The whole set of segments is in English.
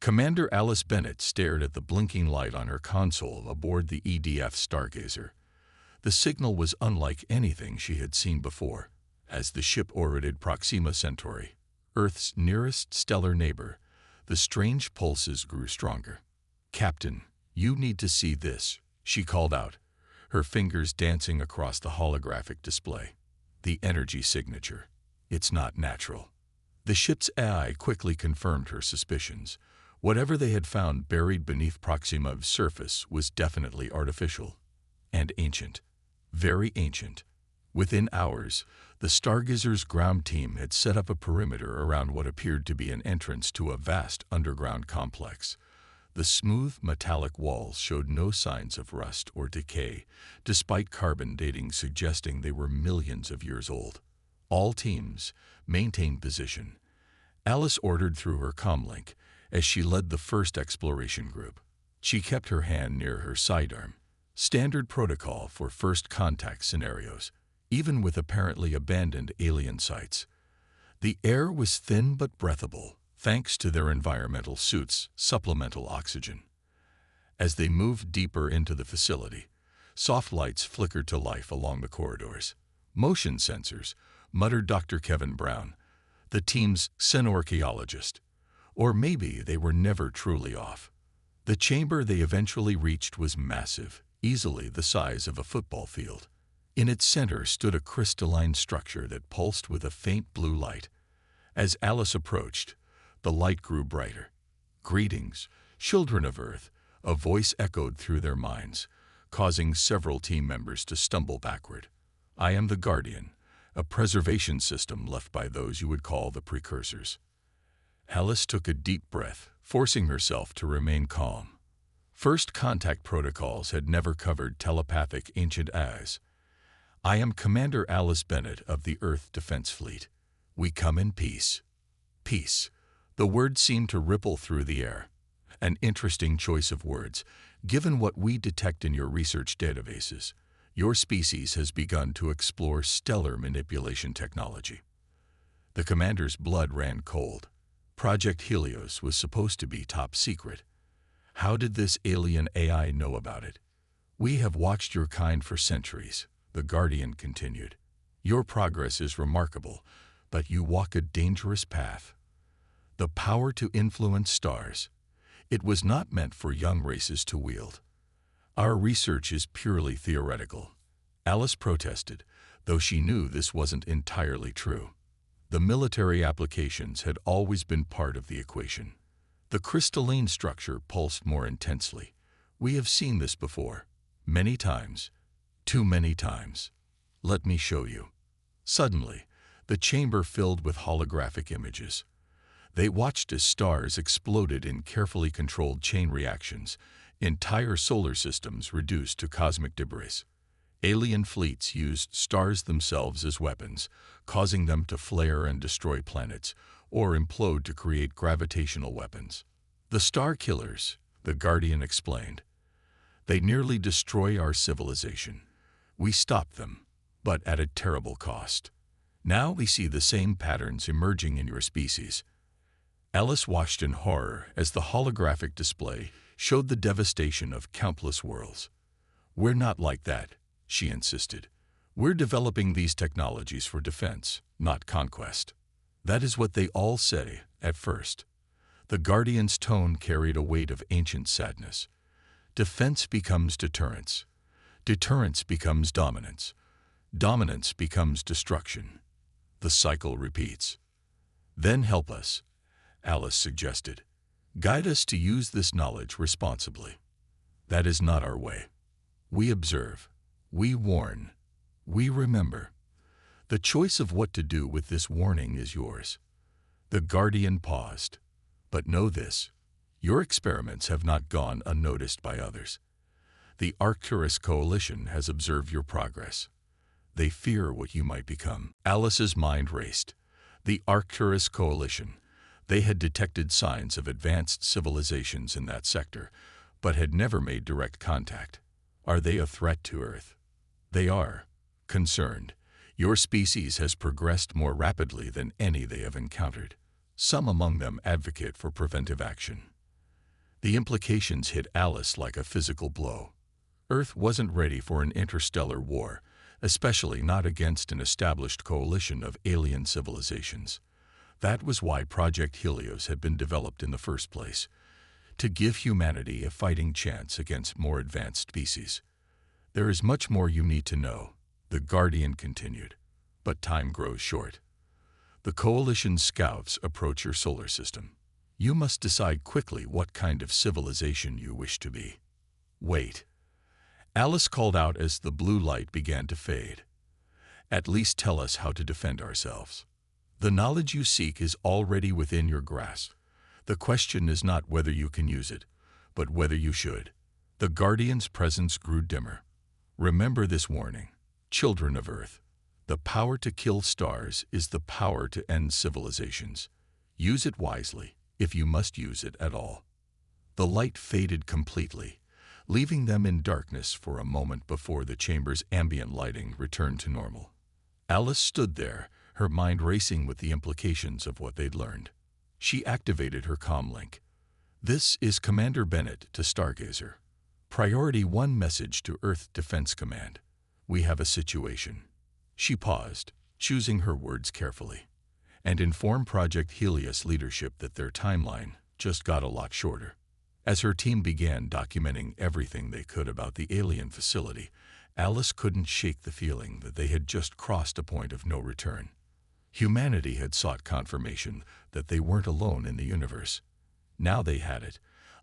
Commander Alice Bennett stared at the blinking light on her console aboard the EDF Stargazer. The signal was unlike anything she had seen before. As the ship orbited Proxima Centauri, Earth's nearest stellar neighbor, the strange pulses grew stronger. "Captain, you need to see this," she called out, her fingers dancing across the holographic display. "The energy signature. It's not natural." The ship's AI quickly confirmed her suspicions. Whatever they had found buried beneath Proxima's surface was definitely artificial. And ancient. Very ancient. Within hours, the Stargazer's ground team had set up a perimeter around what appeared to be an entrance to a vast underground complex. The smooth, metallic walls showed no signs of rust or decay, despite carbon dating suggesting they were millions of years old. All teams maintained position. Alice ordered through her comlink as she led the first exploration group. She kept her hand near her sidearm. Standard protocol for first contact scenarios, even with apparently abandoned alien sites. The air was thin but breathable, thanks to their environmental suits' supplemental oxygen. As they moved deeper into the facility, soft lights flickered to life along the corridors. "Motion sensors," muttered Dr. Kevin Brown, the team's xenorchaeologist. Or maybe they were never truly off. The chamber they eventually reached was massive, easily the size of a football field. In its center stood a crystalline structure that pulsed with a faint blue light. As Alice approached, the light grew brighter. "Greetings, children of Earth," a voice echoed through their minds, causing several team members to stumble backward. "I am the Guardian, a preservation system left by those you would call the Precursors." Alice took a deep breath, forcing herself to remain calm. First contact protocols had never covered telepathic ancient as. "I am Commander Alice Bennett of the Earth Defense Fleet. We come in peace." Peace. The word seemed to ripple through the air. An interesting choice of words, given what we detect in your research databases. Your species has begun to explore stellar manipulation technology. The commander's blood ran cold. Project Helios was supposed to be top secret. How did this alien AI know about it? "We have watched your kind for centuries," the Guardian continued. "Your progress is remarkable, but you walk a dangerous path. The power to influence stars. It was not meant for young races to wield. Our research is purely theoretical." Alice protested, though she knew this wasn't entirely true. The military applications had always been part of the equation. The crystalline structure pulsed more intensely. "We have seen this before. Many times. Too many times. Let me show you." Suddenly, the chamber filled with holographic images. They watched as stars exploded in carefully controlled chain reactions, entire solar systems reduced to cosmic debris. Alien fleets used stars themselves as weapons, causing them to flare and destroy planets, or implode to create gravitational weapons. "The Star Killers," the Guardian explained. "They nearly destroy our civilization. We stopped them, but at a terrible cost. Now we see the same patterns emerging in your species." Alice watched in horror as the holographic display showed the devastation of countless worlds. "We're not like that," she insisted. "We're developing these technologies for defense, not conquest." That is what they all say, at first. The Guardian's tone carried a weight of ancient sadness. Defense becomes deterrence. Deterrence becomes dominance. Dominance becomes destruction. The cycle repeats. "Then help us," Alice suggested. "Guide us to use this knowledge responsibly." "That is not our way. We observe. We warn. We remember. The choice of what to do with this warning is yours." The Guardian paused. "But know this. Your experiments have not gone unnoticed by others. The Arcturus Coalition has observed your progress. They fear what you might become." Alice's mind raced. The Arcturus Coalition. They had detected signs of advanced civilizations in that sector, but had never made direct contact. Are they a threat to Earth? They are. Concerned. Your species has progressed more rapidly than any they have encountered. Some among them advocate for preventive action. The implications hit Alice like a physical blow. Earth wasn't ready for an interstellar war, especially not against an established coalition of alien civilizations. That was why Project Helios had been developed in the first place, to give humanity a fighting chance against more advanced species. There is much more you need to know, the Guardian continued, but time grows short. The Coalition's scouts approach your solar system. You must decide quickly what kind of civilization you wish to be. Wait. Alice called out as the blue light began to fade. At least tell us how to defend ourselves. The knowledge you seek is already within your grasp. The question is not whether you can use it, but whether you should. The Guardian's presence grew dimmer. Remember this warning, children of Earth. The power to kill stars is the power to end civilizations. Use it wisely, if you must use it at all. The light faded completely, leaving them in darkness for a moment before the chamber's ambient lighting returned to normal. Alice stood there, her mind racing with the implications of what they'd learned. She activated her comlink. This is Commander Bennett to Stargazer. Priority 1 message to Earth Defense Command. We have a situation. She paused, choosing her words carefully, and informed Project Helios leadership that their timeline just got a lot shorter. As her team began documenting everything they could about the alien facility, Alice couldn't shake the feeling that they had just crossed a point of no return. Humanity had sought confirmation that they weren't alone in the universe. Now they had it,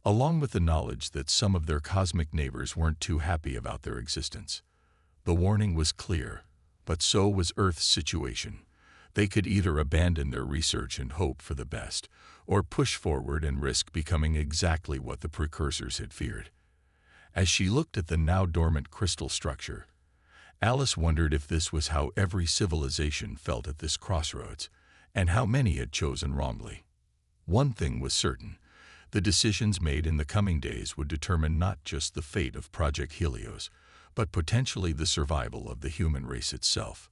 along with the knowledge that some of their cosmic neighbors weren't too happy about their existence. The warning was clear, but so was Earth's situation. They could either abandon their research and hope for the best, or push forward and risk becoming exactly what the Precursors had feared. As she looked at the now dormant crystal structure, Alice wondered if this was how every civilization felt at this crossroads, and how many had chosen wrongly. One thing was certain: the decisions made in the coming days would determine not just the fate of Project Helios, but potentially the survival of the human race itself.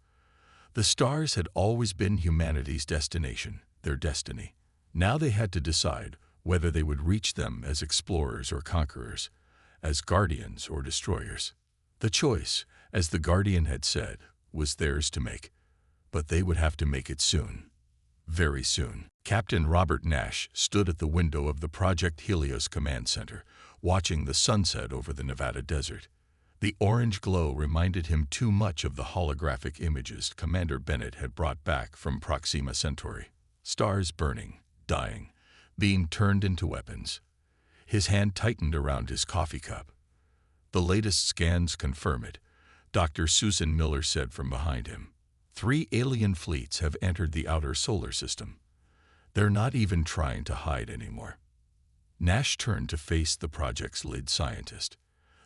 The stars had always been humanity's destination, their destiny. Now they had to decide whether they would reach them as explorers or conquerors, as guardians or destroyers. The choice, as the Guardian had said, was theirs to make, but they would have to make it soon. Very soon. Captain Robert Nash stood at the window of the Project Helios Command Center, watching the sunset over the Nevada desert. The orange glow reminded him too much of the holographic images Commander Bennett had brought back from Proxima Centauri. Stars burning, dying, being turned into weapons. His hand tightened around his coffee cup. The latest scans confirm it, Dr. Susan Miller said from behind him. 3 alien fleets have entered the outer solar system. They're not even trying to hide anymore. Nash turned to face the project's lead scientist.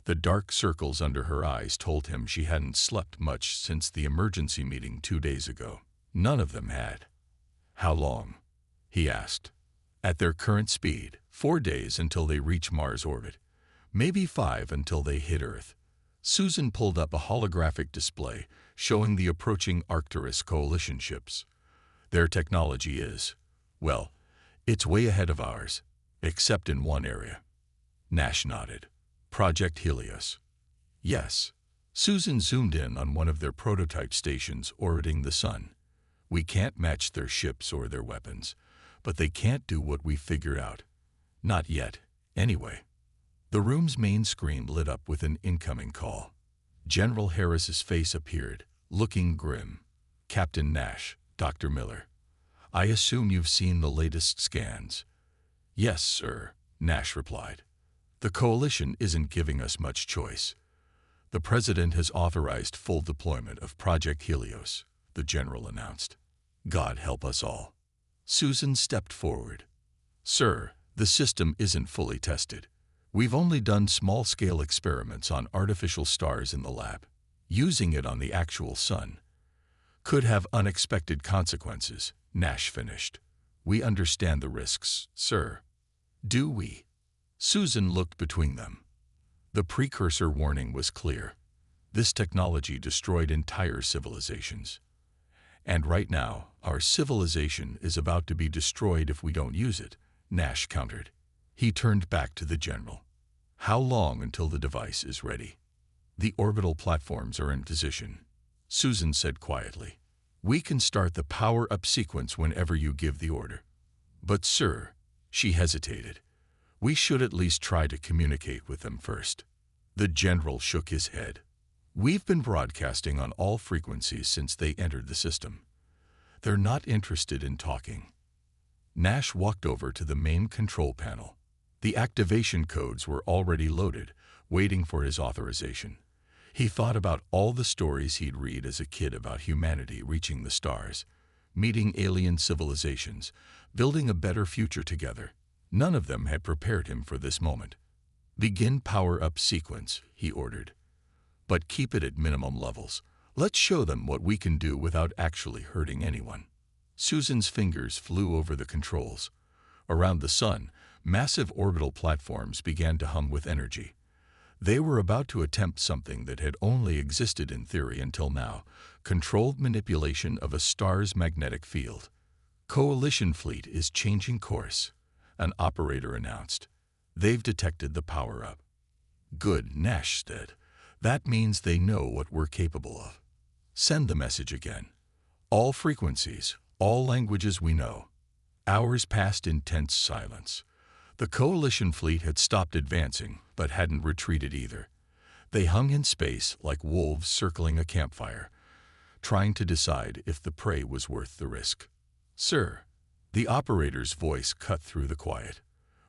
The dark circles under her eyes told him she hadn't slept much since the emergency meeting 2 days ago. None of them had. How long? He asked. At their current speed, 4 days until they reach Mars orbit. Maybe 5 until they hit Earth. Susan pulled up a holographic display showing the approaching Arcturus coalition ships. Their technology is, well, it's way ahead of ours, except in one area. Nash nodded. Project Helios. Yes. Susan zoomed in on one of their prototype stations orbiting the sun. We can't match their ships or their weapons, but they can't do what we figured out. Not yet, anyway. The room's main screen lit up with an incoming call. General Harris's face appeared, looking grim. Captain Nash, Dr. Miller. I assume you've seen the latest scans. Yes, sir, Nash replied. The coalition isn't giving us much choice. The President has authorized full deployment of Project Helios, the general announced. God help us all. Susan stepped forward. Sir, the system isn't fully tested. We've only done small-scale experiments on artificial stars in the lab. Using it on the actual sun could have unexpected consequences, Nash finished. We understand the risks, sir. Do we? Susan looked between them. The precursor warning was clear. This technology destroyed entire civilizations. And right now, our civilization is about to be destroyed if we don't use it, Nash countered. He turned back to the general. How long until the device is ready? The orbital platforms are in position, Susan said quietly. We can start the power-up sequence whenever you give the order. But sir, she hesitated. We should at least try to communicate with them first. The general shook his head. We've been broadcasting on all frequencies since they entered the system. They're not interested in talking. Nash walked over to the main control panel. The activation codes were already loaded, waiting for his authorization. He thought about all the stories he'd read as a kid about humanity reaching the stars, meeting alien civilizations, building a better future together. None of them had prepared him for this moment. Begin power-up sequence, he ordered. But keep it at minimum levels. Let's show them what we can do without actually hurting anyone. Susan's fingers flew over the controls. Around the sun, massive orbital platforms began to hum with energy. They were about to attempt something that had only existed in theory until now, controlled manipulation of a star's magnetic field. Coalition fleet is changing course, an operator announced. They've detected the power-up. Good, Nash said. That means they know what we're capable of. Send the message again. All frequencies, all languages we know. Hours passed in tense silence. The coalition fleet had stopped advancing, but hadn't retreated either. They hung in space like wolves circling a campfire, trying to decide if the prey was worth the risk. Sir, the operator's voice cut through the quiet.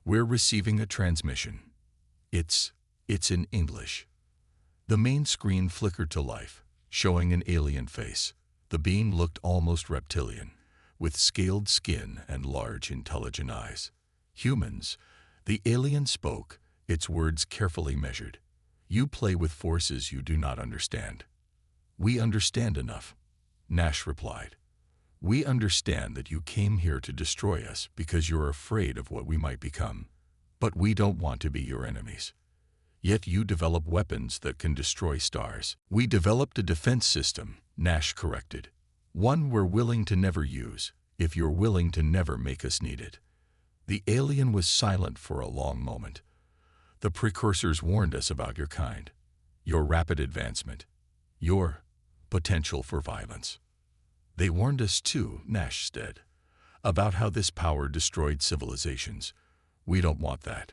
We're receiving a transmission. It's in English. The main screen flickered to life, showing an alien face. The being looked almost reptilian, with scaled skin and large, intelligent eyes. Humans, the alien spoke, its words carefully measured. You play with forces you do not understand. We understand enough, Nash replied. We understand that you came here to destroy us because you're afraid of what we might become. But we don't want to be your enemies. Yet you develop weapons that can destroy stars. We developed a defense system, Nash corrected. One we're willing to never use, if you're willing to never make us need it. The alien was silent for a long moment. The Precursors warned us about your kind, your rapid advancement, your potential for violence. They warned us too, Nash said, about how this power destroyed civilizations. We don't want that,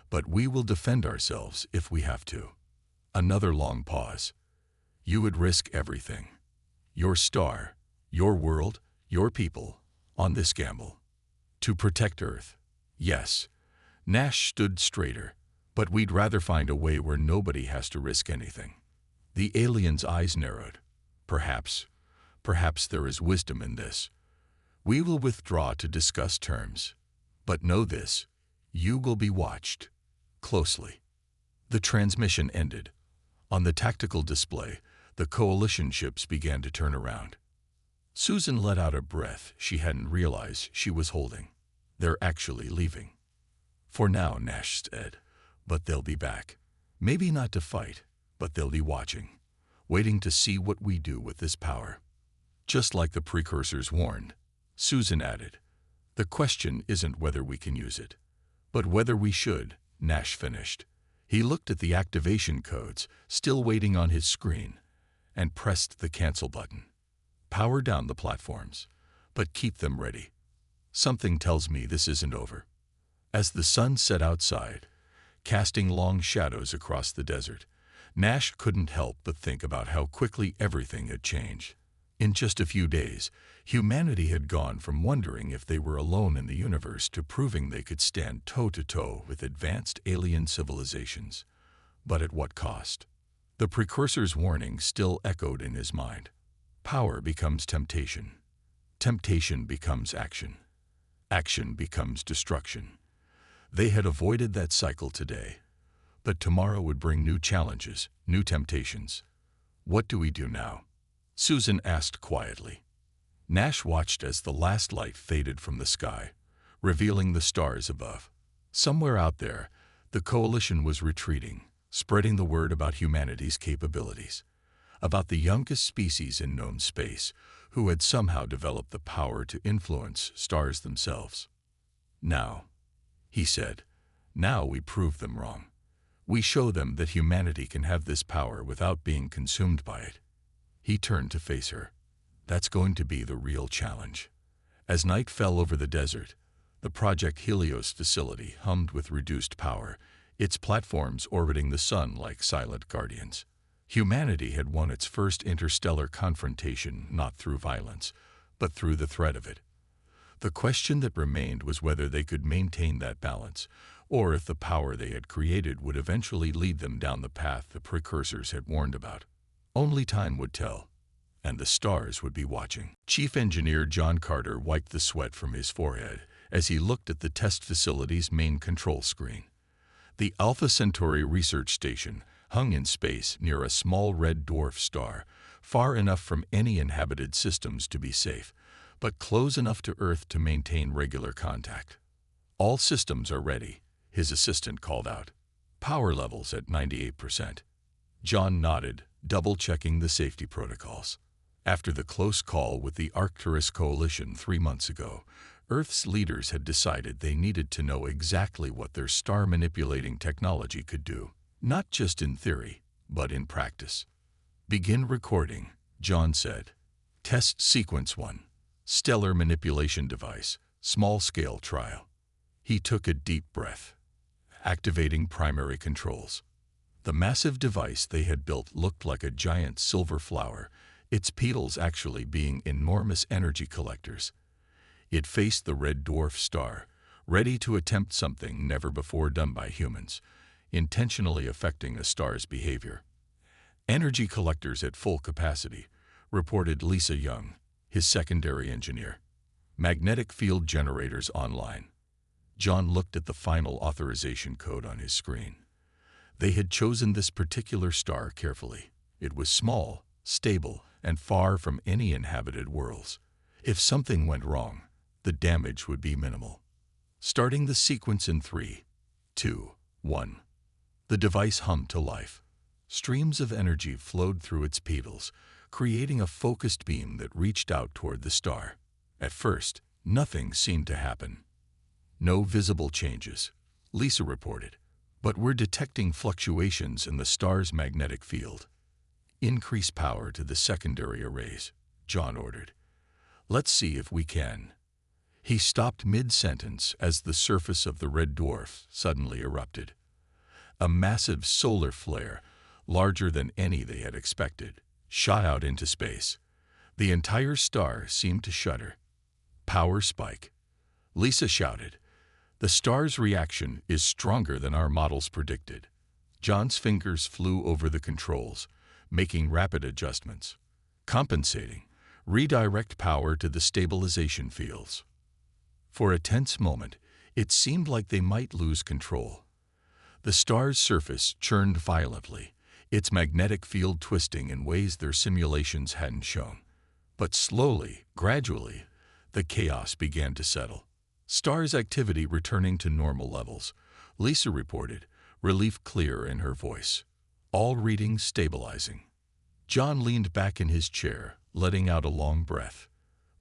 but we will defend ourselves if we have to. Another long pause. You would risk everything. Your star, your world, your people, on this gamble. To protect Earth. Yes. Nash stood straighter, but we'd rather find a way where nobody has to risk anything. The alien's eyes narrowed. Perhaps there is wisdom in this. We will withdraw to discuss terms. But know this, you will be watched closely. The transmission ended. On the tactical display, the coalition ships began to turn around. Susan let out a breath she hadn't realized she was holding. They're actually leaving. For now, Nash said, but they'll be back. Maybe not to fight, but they'll be watching, waiting to see what we do with this power. Just like the Precursors warned, Susan added, the question isn't whether we can use it, but whether we should, Nash finished. He looked at the activation codes, still waiting on his screen, and pressed the cancel button. Power down the platforms, but keep them ready. Something tells me this isn't over. As the sun set outside, casting long shadows across the desert, Nash couldn't help but think about how quickly everything had changed. In just a few days, humanity had gone from wondering if they were alone in the universe to proving they could stand toe-to-toe with advanced alien civilizations. But at what cost? The Precursors' warning still echoed in his mind. Power becomes temptation. Temptation becomes action. Action becomes destruction. They had avoided that cycle today, but tomorrow would bring new challenges, new temptations. What do we do now? Susan asked quietly. Nash watched as the last light faded from the sky, revealing the stars above. Somewhere out there, the coalition was retreating, spreading the word about humanity's capabilities, about the youngest species in known space who had somehow developed the power to influence stars themselves. Now, he said, Now we prove them wrong. We show them that humanity can have this power without being consumed by it." He turned to face her. "That's going to be the real challenge." As night fell over the desert, the Project Helios facility hummed with reduced power, its platforms orbiting the sun like silent guardians. Humanity had won its first interstellar confrontation not through violence, but through the threat of it. The question that remained was whether they could maintain that balance, or if the power they had created would eventually lead them down the path the Precursors had warned about. Only time would tell, and the stars would be watching. Chief Engineer John Carter wiped the sweat from his forehead as he looked at the test facility's main control screen. The Alpha Centauri research station hung in space near a small red dwarf star, far enough from any inhabited systems to be safe, but close enough to Earth to maintain regular contact. "All systems are ready," his assistant called out. "Power levels at 98%. John nodded, double-checking the safety protocols. After the close call with the Arcturus Coalition 3 months ago, Earth's leaders had decided they needed to know exactly what their star-manipulating technology could do, not just in theory, but in practice. "Begin recording," John said. "Test Sequence 1. Stellar Manipulation Device, Small-Scale Trial." He took a deep breath, activating primary controls. The massive device they had built looked like a giant silver flower, its petals actually being enormous energy collectors. It faced the red dwarf star, ready to attempt something never before done by humans, intentionally affecting a star's behavior. "Energy collectors at full capacity," reported Lisa Young, his secondary engineer. "Magnetic field generators online." John looked at the final authorization code on his screen. They had chosen this particular star carefully. It was small, stable, and far from any inhabited worlds. If something went wrong, the damage would be minimal. Starting the sequence in 3, 2, 1. The device hummed to life. Streams of energy flowed through its petals, creating a focused beam that reached out toward the star. At first, nothing seemed to happen. "No visible changes," Lisa reported, "but we're detecting fluctuations in the star's magnetic field." "Increase power to the secondary arrays," John ordered. "Let's see if we can." He stopped mid-sentence as the surface of the red dwarf suddenly erupted. A massive solar flare, larger than any they had expected, shot out into space. The entire star seemed to shudder. "Power spike," Lisa shouted. "The star's reaction is stronger than our models predicted." John's fingers flew over the controls, making rapid adjustments. "Compensating. Redirect power to the stabilization fields." For a tense moment, it seemed like they might lose control. The star's surface churned violently, its magnetic field twisting in ways their simulations hadn't shown. But slowly, gradually, the chaos began to settle. Star's activity returning to normal levels, Lisa reported, relief clear in her voice. All readings stabilizing. John leaned back in his chair, letting out a long breath.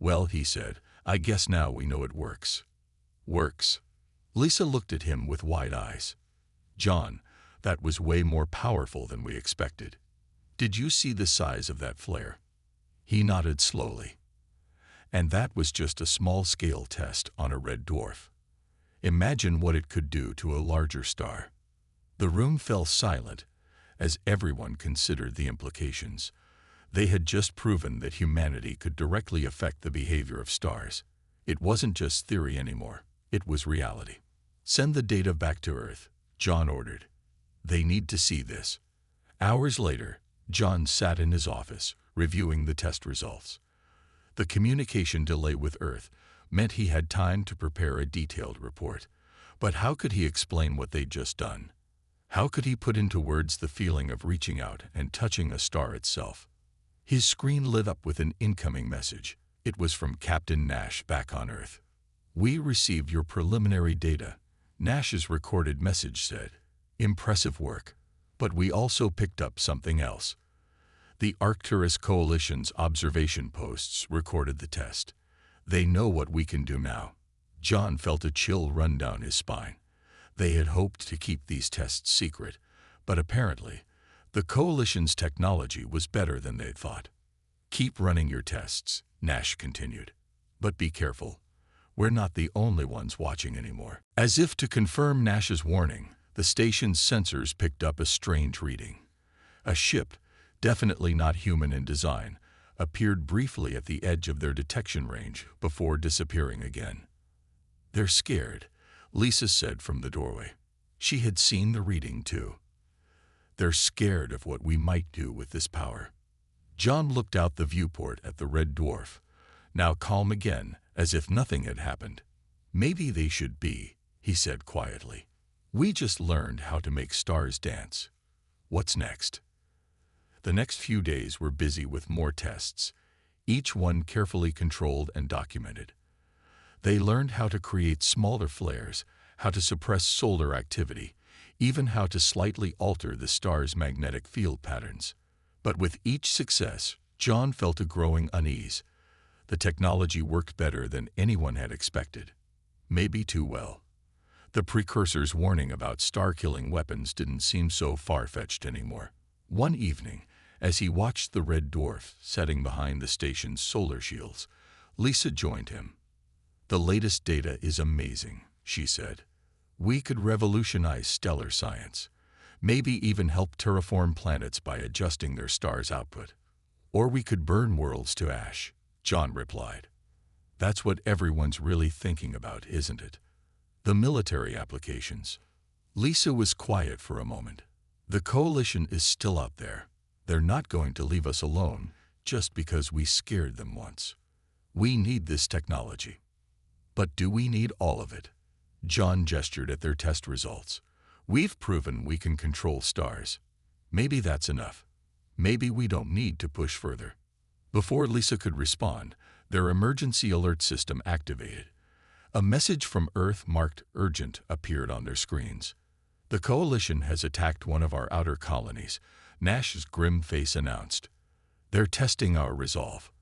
"Well," he said, "I guess now we know it works." "Works?" Lisa looked at him with wide eyes. "John, that was way more powerful than we expected. Did you see the size of that flare?" He nodded slowly. "And that was just a small-scale test on a red dwarf. Imagine what it could do to a larger star." The room fell silent as everyone considered the implications. They had just proven that humanity could directly affect the behavior of stars. It wasn't just theory anymore, it was reality. "Send the data back to Earth," John ordered. "They need to see this." Hours later, John sat in his office, reviewing the test results. The communication delay with Earth meant he had time to prepare a detailed report. But how could he explain what they'd just done? How could he put into words the feeling of reaching out and touching a star itself? His screen lit up with an incoming message. It was from Captain Nash back on Earth. "We received your preliminary data," Nash's recorded message said. "Impressive work. But we also picked up something else." The Arcturus Coalition's observation posts recorded the test. "They know what we can do now." John felt a chill run down his spine. They had hoped to keep these tests secret, but apparently, the Coalition's technology was better than they'd thought. "Keep running your tests," Nash continued. "But be careful. We're not the only ones watching anymore." As if to confirm Nash's warning, the station's sensors picked up a strange reading. A ship, definitely not human in design, appeared briefly at the edge of their detection range before disappearing again. "They're scared," Lisa said from the doorway. She had seen the reading too. "They're scared of what we might do with this power." John looked out the viewport at the red dwarf, now calm again, as if nothing had happened. "Maybe they should be," he said quietly. "We just learned how to make stars dance. What's next?" The next few days were busy with more tests, each one carefully controlled and documented. They learned how to create smaller flares, how to suppress solar activity, even how to slightly alter the star's magnetic field patterns. But with each success, John felt a growing unease. The technology worked better than anyone had expected. Maybe too well. The Precursors' warning about star-killing weapons didn't seem so far-fetched anymore. One evening, as he watched the red dwarf setting behind the station's solar shields, Lisa joined him. "The latest data is amazing," she said. "We could revolutionize stellar science. Maybe even help terraform planets by adjusting their star's output. Or we could burn worlds to ash," John replied. "That's what everyone's really thinking about, isn't it? The military applications." Lisa was quiet for a moment. "The Coalition is still out there. They're not going to leave us alone just because we scared them once. We need this technology. But do we need all of it?" John gestured at their test results. "We've proven we can control stars. Maybe that's enough. Maybe we don't need to push further." Before Lisa could respond, their emergency alert system activated. A message from Earth marked urgent appeared on their screens. "The Coalition has attacked one of our outer colonies," Nash's grim face announced. "They're testing our resolve.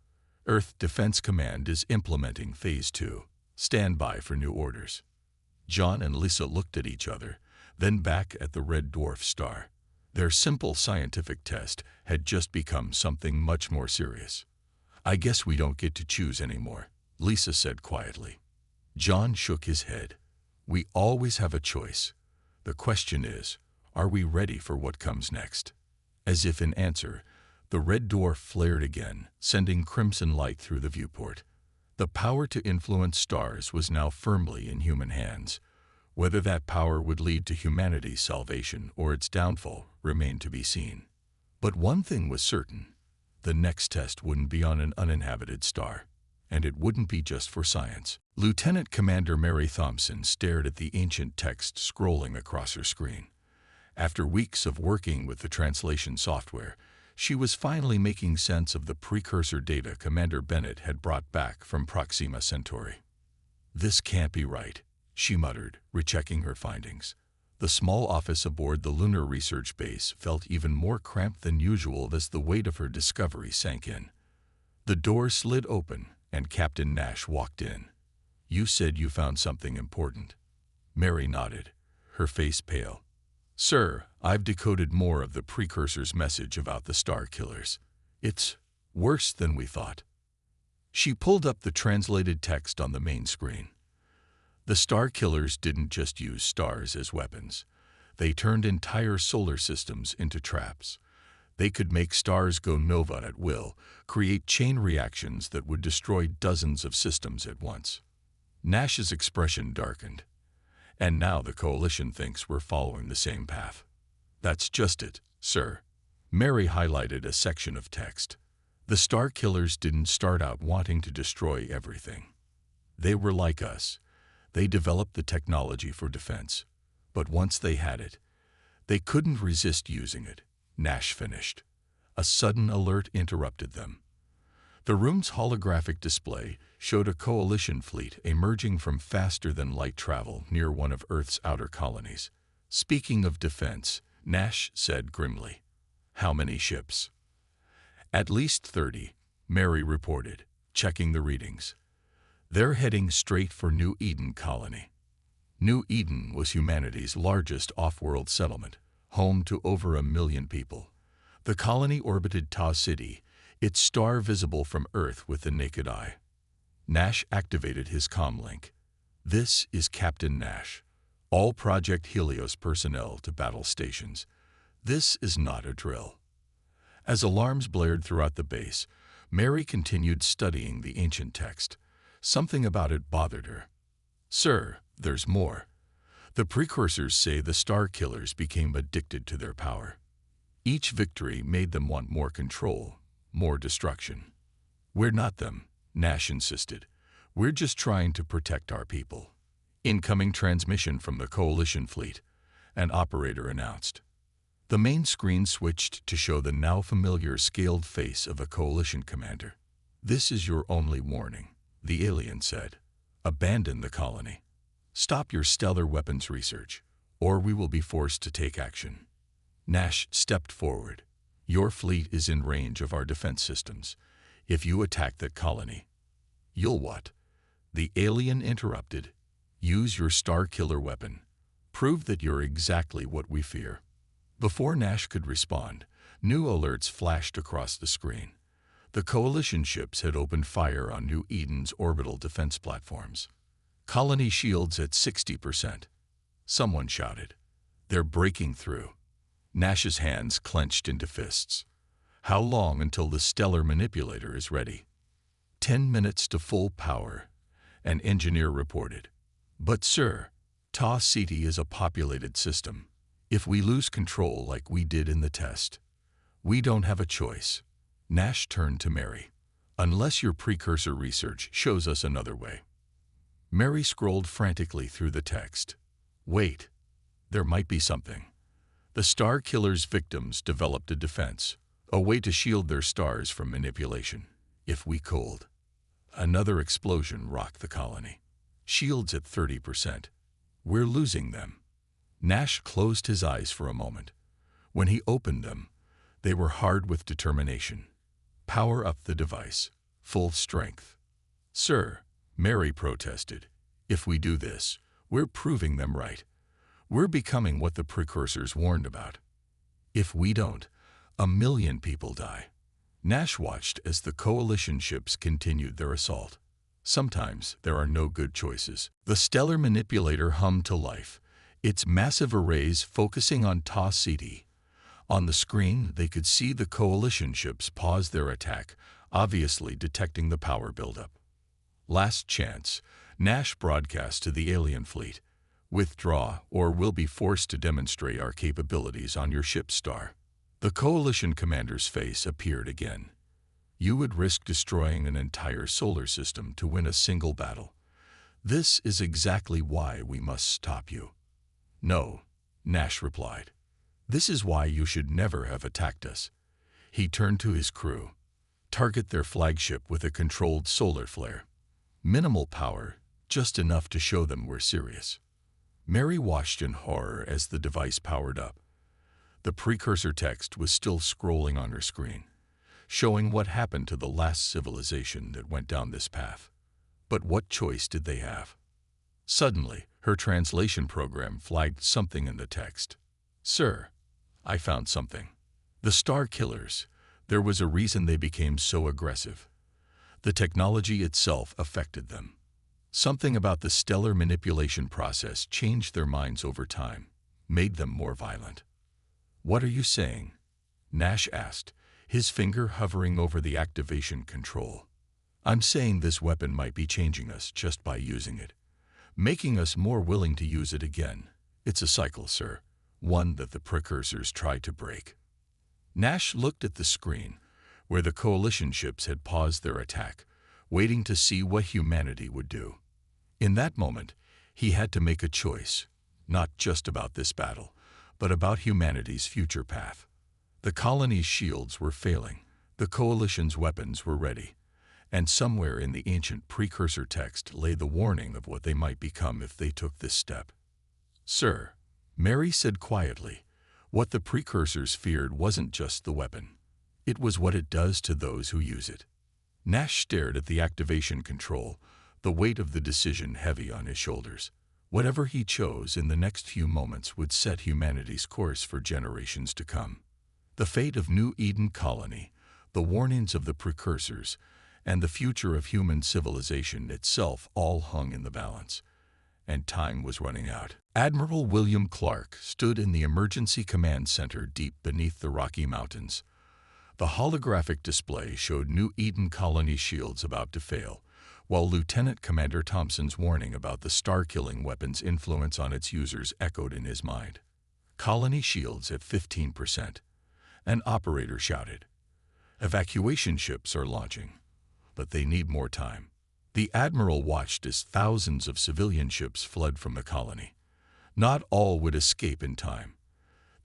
Earth Defense Command is implementing Phase 2. Stand by for new orders." John and Lisa looked at each other, then back at the red dwarf star. Their simple scientific test had just become something much more serious. "I guess we don't get to choose anymore," Lisa said quietly. John shook his head. "We always have a choice. The question is, are we ready for what comes next?" As if in answer, the red dwarf flared again, sending crimson light through the viewport. The power to influence stars was now firmly in human hands. Whether that power would lead to humanity's salvation or its downfall remained to be seen. But one thing was certain. The next test wouldn't be on an uninhabited star. And it wouldn't be just for science. Lieutenant Commander Mary Thompson stared at the ancient text scrolling across her screen. After weeks of working with the translation software, she was finally making sense of the precursor data Commander Bennett had brought back from Proxima Centauri. "This can't be right," she muttered, rechecking her findings. The small office aboard the lunar research base felt even more cramped than usual as the weight of her discovery sank in. The door slid open, and Captain Nash walked in. "You said you found something important." Mary nodded, her face pale. "Sir, I've decoded more of the Precursor's message about the Star Killers. It's worse than we thought." She pulled up the translated text on the main screen. The Star Killers didn't just use stars as weapons. They turned entire solar systems into traps. They could make stars go nova at will, create chain reactions that would destroy dozens of systems at once. Nash's expression darkened. "And now the Coalition thinks we're following the same path." "That's just it, sir." Mary highlighted a section of text. "The Star Killers didn't start out wanting to destroy everything. They were like us. They developed the technology for defense. But once they had it, they couldn't resist using it," Nash finished. A sudden alert interrupted them. The room's holographic display showed a Coalition fleet emerging from faster-than-light travel near one of Earth's outer colonies. "Speaking of defense," Nash said grimly. "How many ships?" "At least 30, Mary reported, checking the readings. "They're heading straight for New Eden Colony." New Eden was humanity's largest off-world settlement, home to over 1 million people. The colony orbited Ta City, its star visible from Earth with the naked eye. Nash activated his comlink. "This is Captain Nash. All Project Helios personnel to battle stations. This is not a drill." As alarms blared throughout the base, Mary continued studying the ancient text. Something about it bothered her. "Sir, there's more. The Precursors say the Star Killers became addicted to their power. Each victory made them want more control, more destruction." "We're not them," Nash insisted. "We're just trying to protect our people." "Incoming transmission from the Coalition fleet," an operator announced. The main screen switched to show the now familiar scaled face of a Coalition commander. "This is your only warning," the alien said. "Abandon the colony. Stop your stellar weapons research, or we will be forced to take action." Nash stepped forward. "Your fleet is in range of our defense systems. If you attack that colony..." "You'll what?" The alien interrupted. "Use your Star Killer weapon. Prove that you're exactly what we fear." Before Nash could respond, new alerts flashed across the screen. The Coalition ships had opened fire on New Eden's orbital defense platforms. "Colony shields at 60%. Someone shouted. "They're breaking through." Nash's hands clenched into fists. "How long until the stellar manipulator is ready?" 10 minutes to full power," an engineer reported. "But sir, Ta City is a populated system. If we lose control like we did in the test, we don't have a choice." Nash turned to Mary. "Unless your precursor research shows us another way." Mary scrolled frantically through the text. "Wait, there might be something. The Star Killer's victims developed a defense, a way to shield their stars from manipulation, if we could." Another explosion rocked the colony. "Shields at 30%. We're losing them." Nash closed his eyes for a moment. When he opened them, they were hard with determination. "Power up the device. Full strength." "Sir," Mary protested, "if we do this, we're proving them right. We're becoming what the Precursors warned about. If we don't, 1 million people die." Nash watched as the Coalition ships continued their assault. Sometimes there are no good choices. The stellar manipulator hummed to life, its massive arrays focusing on Ta City. On the screen, they could see the Coalition ships pause their attack, obviously detecting the power buildup. "Last chance," Nash broadcast to the alien fleet. "Withdraw, or we'll be forced to demonstrate our capabilities on your ship's star." The Coalition commander's face appeared again. "You would risk destroying an entire solar system to win a single battle. This is exactly why we must stop you." "No," Nash replied. "This is why you should never have attacked us." He turned to his crew. "Target their flagship with a controlled solar flare. Minimal power, just enough to show them we're serious." Mary watched in horror as the device powered up. The precursor text was still scrolling on her screen, showing what happened to the last civilization that went down this path. But what choice did they have? Suddenly, her translation program flagged something in the text. "Sir, I found something. The Star Killers, there was a reason they became so aggressive. The technology itself affected them. Something about the stellar manipulation process changed their minds over time, made them more violent." "What are you saying?" Nash asked, his finger hovering over the activation control. "I'm saying this weapon might be changing us just by using it, making us more willing to use it again. It's a cycle, sir, one that the Precursors tried to break." Nash looked at the screen, where the Coalition ships had paused their attack, waiting to see what humanity would do. In that moment, he had to make a choice, not just about this battle, but about humanity's future path. The colony's shields were failing, the Coalition's weapons were ready, and somewhere in the ancient precursor text lay the warning of what they might become if they took this step. "Sir," Mary said quietly, "what the Precursors feared wasn't just the weapon. It was what it does to those who use it." Nash stared at the activation control, the weight of the decision heavy on his shoulders. Whatever he chose in the next few moments would set humanity's course for generations to come. The fate of New Eden Colony, the warnings of the Precursors, and the future of human civilization itself all hung in the balance. And time was running out. Admiral William Clark stood in the Emergency Command Center deep beneath the Rocky Mountains. The holographic display showed New Eden Colony shields about to fail, while Lieutenant Commander Thompson's warning about the star-killing weapon's influence on its users echoed in his mind. Colony shields at 15%. An operator shouted. Evacuation ships are launching, but they need more time. The Admiral watched as thousands of civilian ships fled from the colony. Not all would escape in time.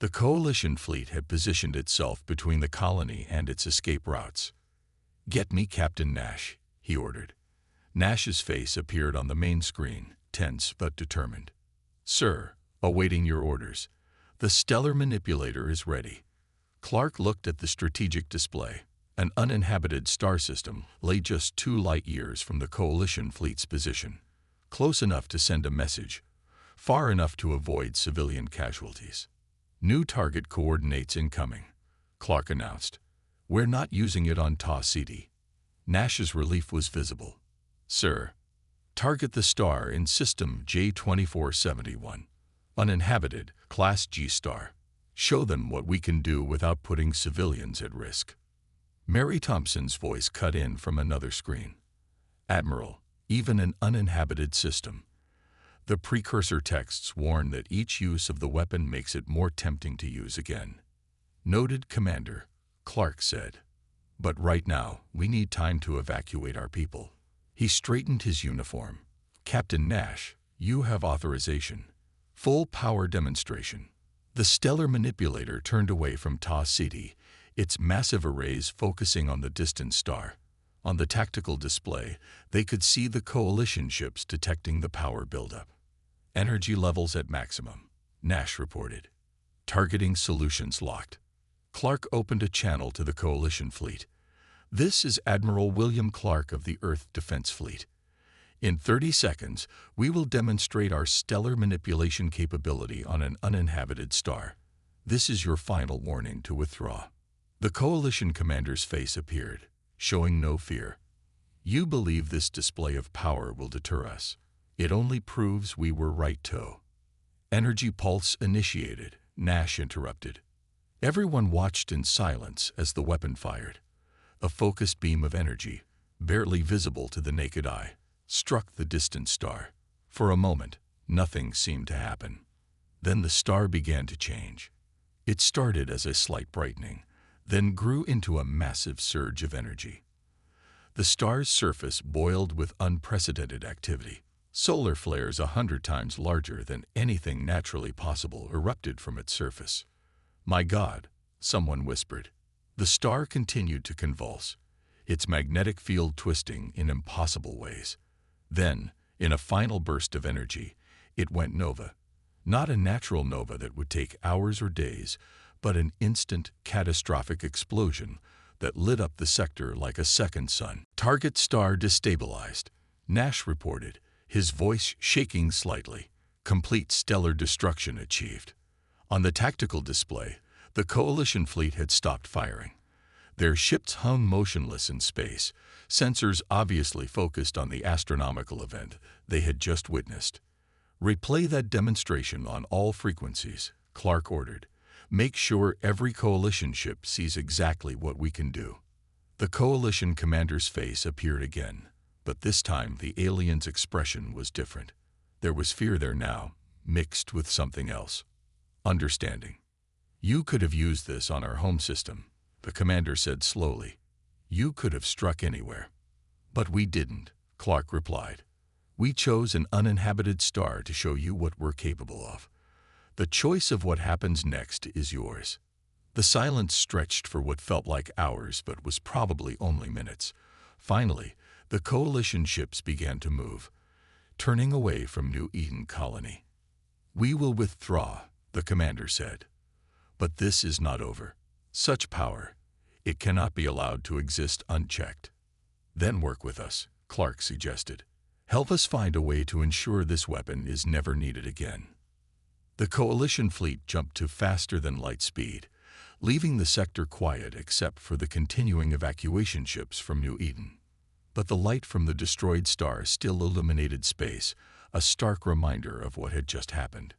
The Coalition fleet had positioned itself between the colony and its escape routes. "Get me Captain Nash," he ordered. Nash's face appeared on the main screen, tense but determined. "Sir, awaiting your orders. The stellar manipulator is ready." Clark looked at the strategic display. An uninhabited star system lay just 2 light-years from the Coalition fleet's position, close enough to send a message, far enough to avoid civilian casualties. "New target coordinates incoming," Clark announced. "We're not using it on Ta City." Nash's relief was visible. "Sir, target the star in System J2471, uninhabited, Class G star. Show them what we can do without putting civilians at risk." Mary Thompson's voice cut in from another screen. "Admiral, even an uninhabited system. The precursor texts warn that each use of the weapon makes it more tempting to use again." "Noted, Commander," Clark said. "But right now, we need time to evacuate our people." He straightened his uniform. "Captain Nash, you have authorization. Full power demonstration." The stellar manipulator turned away from Ta City, its massive arrays focusing on the distant star. On the tactical display, they could see the Coalition ships detecting the power buildup. "Energy levels at maximum," Nash reported. "Targeting solutions locked." Clark opened a channel to the Coalition fleet. "This is Admiral William Clark of the Earth Defense Fleet. In 30 seconds, we will demonstrate our stellar manipulation capability on an uninhabited star. This is your final warning to withdraw." The Coalition commander's face appeared, showing no fear. "You believe this display of power will deter us. It only proves we were right, Toe." "Energy pulse initiated," Nash interrupted. Everyone watched in silence as the weapon fired. A focused beam of energy, barely visible to the naked eye, struck the distant star. For a moment, nothing seemed to happen. Then the star began to change. It started as a slight brightening, then grew into a massive surge of energy. The star's surface boiled with unprecedented activity. Solar flares 100 times larger than anything naturally possible erupted from its surface. "My God," someone whispered. The star continued to convulse, its magnetic field twisting in impossible ways. Then, in a final burst of energy, it went nova. Not a natural nova that would take hours or days, but an instant, catastrophic explosion that lit up the sector like a second sun. "Target star destabilized," Nash reported, his voice shaking slightly. "Complete stellar destruction achieved." On the tactical display, the Coalition fleet had stopped firing. Their ships hung motionless in space, sensors obviously focused on the astronomical event they had just witnessed. "Replay that demonstration on all frequencies," Clark ordered. "Make sure every Coalition ship sees exactly what we can do." The Coalition commander's face appeared again, but this time the alien's expression was different. There was fear there now, mixed with something else. "Understanding. You could have used this on our home system," the commander said slowly. "You could have struck anywhere." "But we didn't," Clark replied. "We chose an uninhabited star to show you what we're capable of. The choice of what happens next is yours." The silence stretched for what felt like hours but was probably only minutes. Finally, the Coalition ships began to move, turning away from New Eden Colony. "We will withdraw," the commander said. "But this is not over. Such power, it cannot be allowed to exist unchecked." "Then work with us," Clark suggested. Help us find a way to ensure this weapon is never needed again." The Coalition fleet jumped to faster-than-light speed, leaving the sector quiet except for the continuing evacuation ships from New Eden. But the light from the destroyed star still illuminated space, a stark reminder of what had just happened.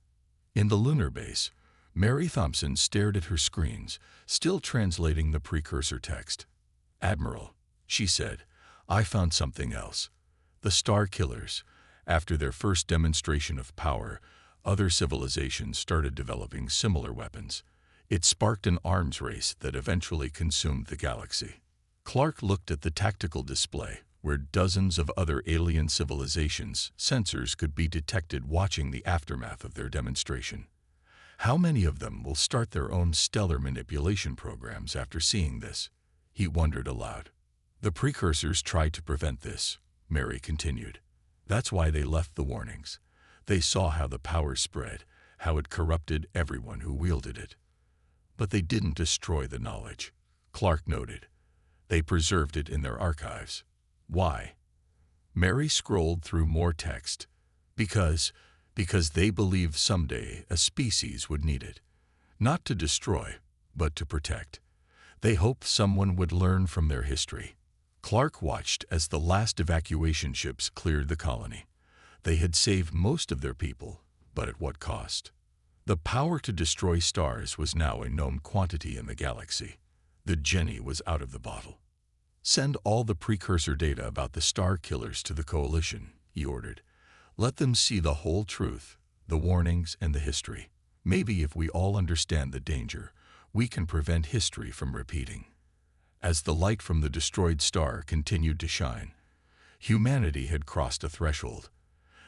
In the lunar base, Mary Thompson stared at her screens, still translating the precursor text. "Admiral," she said, "I found something else. The Star Killers. After their first demonstration of power, other civilizations started developing similar weapons. It sparked an arms race that eventually consumed the galaxy." Clark looked at the tactical display, where dozens of other alien civilizations' sensors could be detected watching the aftermath of their demonstration. How many of them will start their own stellar manipulation programs after seeing this? He wondered aloud. "The Precursors tried to prevent this," Mary continued. "That's why they left the warnings. They saw how the power spread, how it corrupted everyone who wielded it. But they didn't destroy the knowledge," Clark noted. "They preserved it in their archives." "Why?" Mary scrolled through more text. Because they believed someday a species would need it. Not to destroy, but to protect. They hoped someone would learn from their history. Clark watched as the last evacuation ships cleared the colony. They had saved most of their people, but at what cost? The power to destroy stars was now a known quantity in the galaxy. The genie was out of the bottle. "Send all the precursor data about the Star Killers to the Coalition," he ordered. "Let them see the whole truth, the warnings and the history. Maybe if we all understand the danger, we can prevent history from repeating." As the light from the destroyed star continued to shine, humanity had crossed a threshold.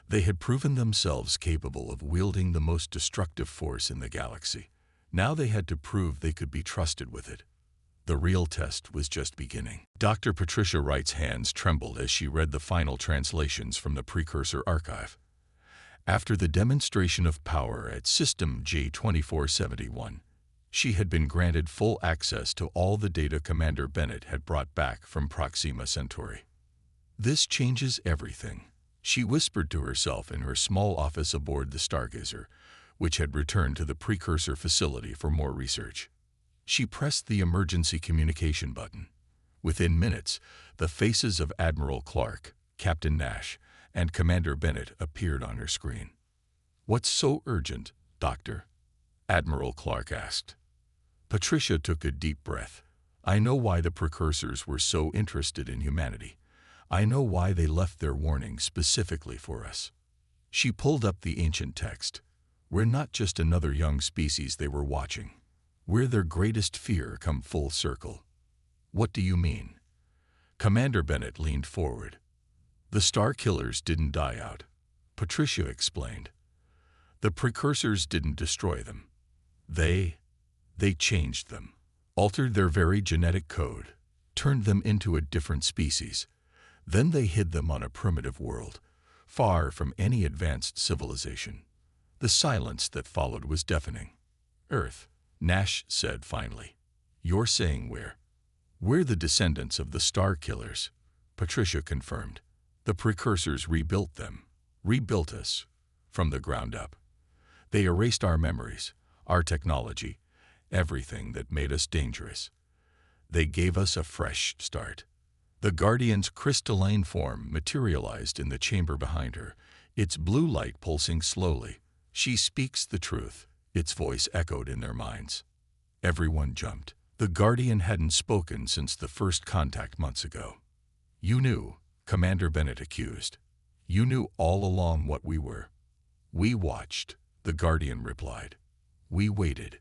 They had proven themselves capable of wielding the most destructive force in the galaxy. Now they had to prove they could be trusted with it. The real test was just beginning. Dr. Patricia Wright's hands trembled as she read the final translations from the Precursor archive. After the demonstration of power at System J2471, she had been granted full access to all the data Commander Bennett had brought back from Proxima Centauri. "This changes everything," she whispered to herself in her small office aboard the Stargazer, which had returned to the Precursor facility for more research. She pressed the emergency communication button. Within minutes, the faces of Admiral Clark, Captain Nash, and Commander Bennett appeared on her screen. "What's so urgent, Doctor?" Admiral Clark asked. Patricia took a deep breath. "I know why the Precursors were so interested in humanity. I know why they left their warning specifically for us." She pulled up the ancient text. "We're not just another young species they were watching. We're their greatest fear come full circle." "What do you mean?" Commander Bennett leaned forward. "The Star Killers didn't die out," Patricia explained. "The Precursors didn't destroy them. They changed them, altered their very genetic code, turned them into a different species. Then they hid them on a primitive world, far from any advanced civilization." The silence that followed was deafening. "Earth," Nash said finally. "You're saying we're the descendants of the Star Killers," Patricia confirmed. "The Precursors rebuilt them, rebuilt us, from the ground up. They erased our memories, our technology, everything that made us dangerous. They gave us a fresh start." The Guardian's crystalline form materialized in the chamber behind her, its blue light pulsing slowly. "She speaks the truth," its voice echoed in their minds. Everyone jumped. The Guardian hadn't spoken since the first contact months ago. "You knew," Commander Bennett accused. "You knew all along what we were." "We watched," the Guardian replied. "We waited.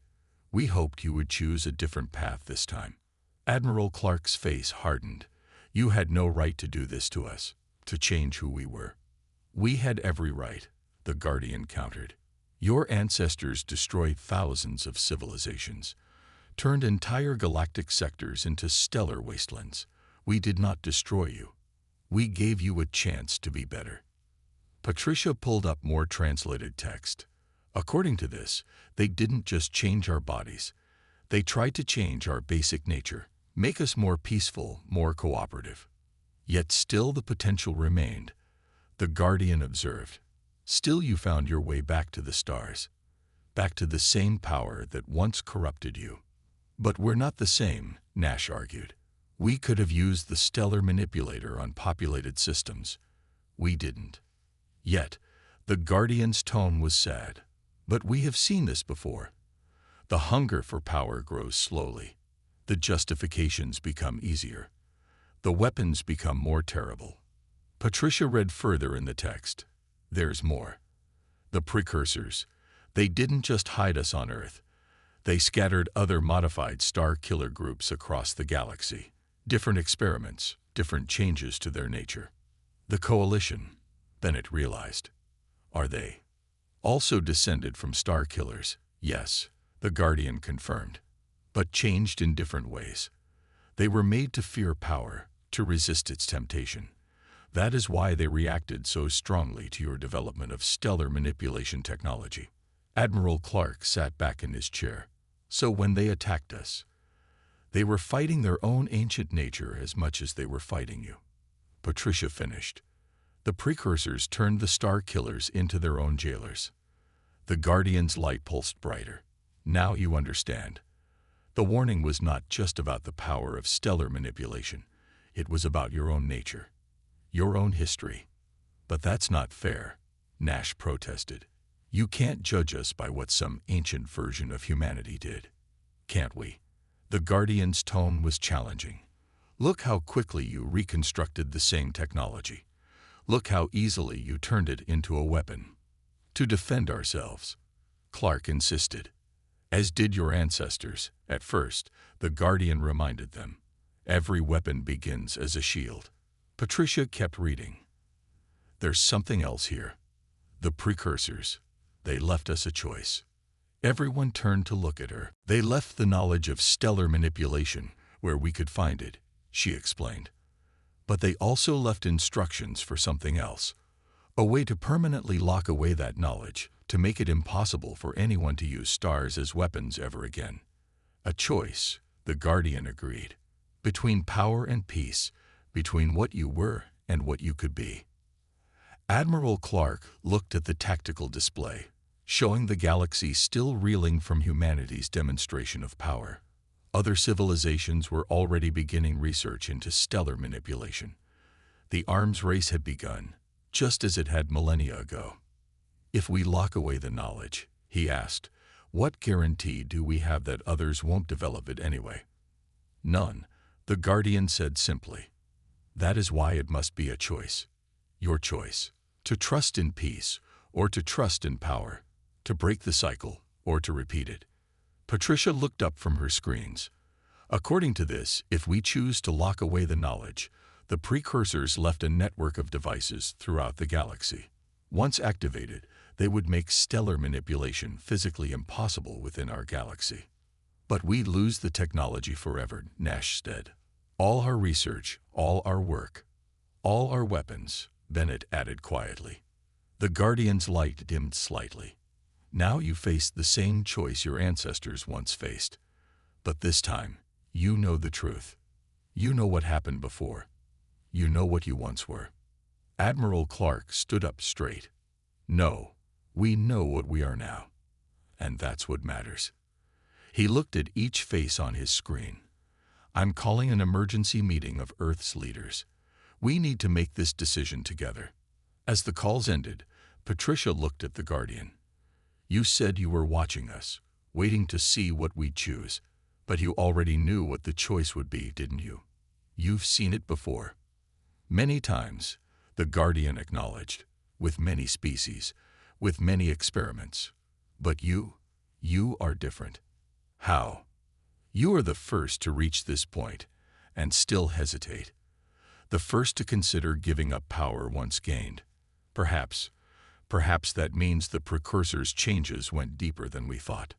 We hoped you would choose a different path this time." Admiral Clark's face hardened. "You had no right to do this to us, to change who we were." "We had every right," the Guardian countered. "Your ancestors destroyed thousands of civilizations, turned entire galactic sectors into stellar wastelands. We did not destroy you. We gave you a chance to be better." Patricia pulled up more translated text. "According to this, they didn't just change our bodies. They tried to change our basic nature, make us more peaceful, more cooperative. Yet still the potential remained. The Guardian observed. Still you found your way back to the stars, back to the same power that once corrupted you. But we're not the same, Nash argued. We could have used the stellar manipulator on populated systems. We didn't. Yet, the Guardian's tone was sad. But we have seen this before. The hunger for power grows slowly. The justifications become easier. The weapons become more terrible. Patricia read further in the text. There's more. The Precursors. They didn't just hide us on Earth. They scattered other modified star killer groups across the galaxy. Different experiments, different changes to their nature. The Coalition, Bennett realized. Are they also descended from star killers? Yes, the Guardian confirmed. But changed in different ways. They were made to fear power, to resist its temptation. That is why they reacted so strongly to your development of stellar manipulation technology. Admiral Clark sat back in his chair. So when they attacked us, they were fighting their own ancient nature as much as they were fighting you. Patricia finished. The Precursors turned the star killers into their own jailers. The Guardian's light pulsed brighter. Now you understand. The warning was not just about the power of stellar manipulation. It was about your own nature, your own history. But that's not fair, Nash protested. You can't judge us by what some ancient version of humanity did. Can't we? The Guardian's tone was challenging. Look how quickly you reconstructed the same technology. Look how easily you turned it into a weapon. To defend ourselves, Clark insisted. As did your ancestors. At first, the Guardian reminded them. Every weapon begins as a shield. Patricia kept reading. There's something else here. The Precursors. They left us a choice. Everyone turned to look at her. They left the knowledge of stellar manipulation where we could find it, she explained. But they also left instructions for something else. A way to permanently lock away that knowledge, to make it impossible for anyone to use stars as weapons ever again. A choice, the Guardian agreed. Between power and peace, between what you were and what you could be. Admiral Clark looked at the tactical display, showing the galaxy still reeling from humanity's demonstration of power. Other civilizations were already beginning research into stellar manipulation. The arms race had begun, just as it had millennia ago. If we lock away the knowledge, he asked, what guarantee do we have that others won't develop it anyway? None, the Guardian said simply. That is why it must be a choice. Your choice. To trust in peace, or to trust in power. To break the cycle, or to repeat it. Patricia looked up from her screens. According to this, if we choose to lock away the knowledge, the Precursors left a network of devices throughout the galaxy. Once activated, they would make stellar manipulation physically impossible within our galaxy. But we lose the technology forever, Nash said. All our research, all our work, all our weapons, Bennett added quietly. The Guardian's light dimmed slightly. Now you face the same choice your ancestors once faced. But this time, you know the truth. You know what happened before. You know what you once were. Admiral Clark stood up straight. No, we know what we are now. And that's what matters. He looked at each face on his screen. I'm calling an emergency meeting of Earth's leaders. We need to make this decision together. As the calls ended, Patricia looked at the Guardian. You said you were watching us, waiting to see what we'd choose. But you already knew what the choice would be, didn't you? You've seen it before. Many times, the Guardian acknowledged, with many species, with many experiments. But you are different. How? You are the first to reach this point, and still hesitate. The first to consider giving up power once gained. Perhaps that means the Precursors' changes went deeper than we thought.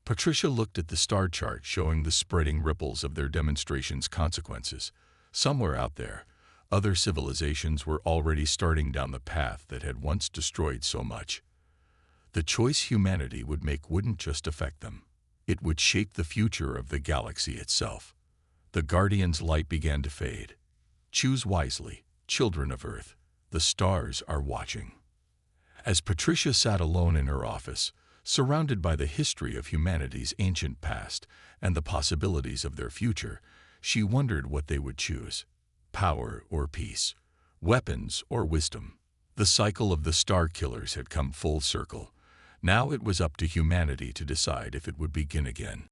Patricia looked at the star chart showing the spreading ripples of their demonstration's consequences. Somewhere out there, other civilizations were already starting down the path that had once destroyed so much. The choice humanity would make wouldn't just affect them. It would shape the future of the galaxy itself. The Guardian's light began to fade. Choose wisely, children of Earth. The stars are watching. As Patricia sat alone in her office, surrounded by the history of humanity's ancient past and the possibilities of their future, she wondered what they would choose: power or peace, weapons or wisdom. The cycle of the Star Killers had come full circle. Now it was up to humanity to decide if it would begin again.